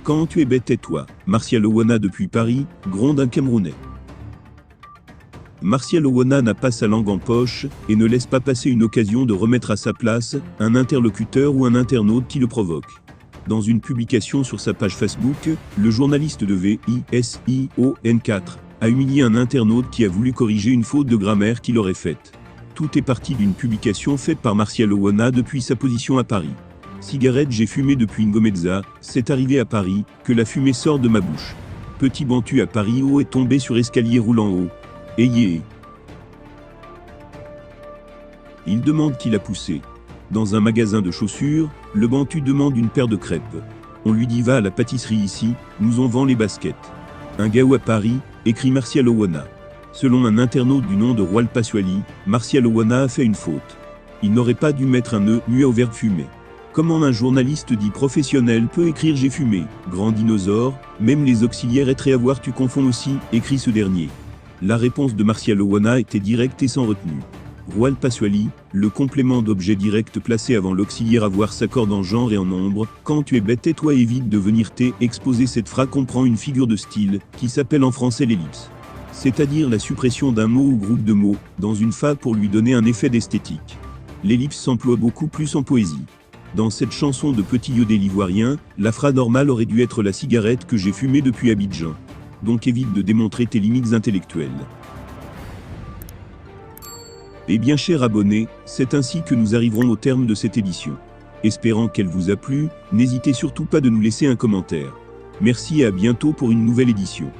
Quand tu es bête, tais-toi. Martial Owana depuis Paris, gronde un Camerounais. Martial Owana n'a pas sa langue en poche, et ne laisse pas passer une occasion de remettre à sa place un interlocuteur ou un internaute qui le provoque. Dans une publication sur sa page Facebook, le journaliste de VISION4 a humilié un internaute qui a voulu corriger une faute de grammaire qu'il aurait faite. Tout est parti d'une publication faite par Martial Owana depuis sa position à Paris. Cigarette, j'ai fumé depuis Ngomeza, c'est arrivé à Paris, que la fumée sort de ma bouche. Petit bantu à Paris, haut est tombé sur escalier roulant haut. Ayez. Il demande qui l'a poussé. Dans un magasin de chaussures, le bantu demande une paire de crêpes. On lui dit va à la pâtisserie ici, nous on vend les baskets. Un gao à Paris, écrit Martial Owana. Selon un internaute du nom de Roal Passuali, Martial Owana a fait une faute. Il n'aurait pas dû mettre un E muet au verbe fumer. Comment un journaliste dit professionnel peut écrire j'ai fumé, grand dinosaure, même les auxiliaires être avoir tu confonds aussi, écrit ce dernier. La réponse de Martial Owana était directe et sans retenue. Roal Passuali, le complément d'objet direct placé avant l'auxiliaire avoir s'accorde en genre et en nombre, quand tu es bête tais-toi évite de venir exposer cette phrase comprend une figure de style, qui s'appelle en français l'ellipse. C'est-à-dire la suppression d'un mot ou groupe de mots, dans une phrase pour lui donner un effet d'esthétique. L'ellipse s'emploie beaucoup plus en poésie. Dans cette chanson de Petit Yodel ivoirien, la phrase normale aurait dû être la cigarette que j'ai fumée depuis Abidjan. Donc évite de démontrer tes limites intellectuelles. Et bien chers abonnés, c'est ainsi que nous arriverons au terme de cette édition. Espérant qu'elle vous a plu, n'hésitez surtout pas de nous laisser un commentaire. Merci et à bientôt pour une nouvelle édition.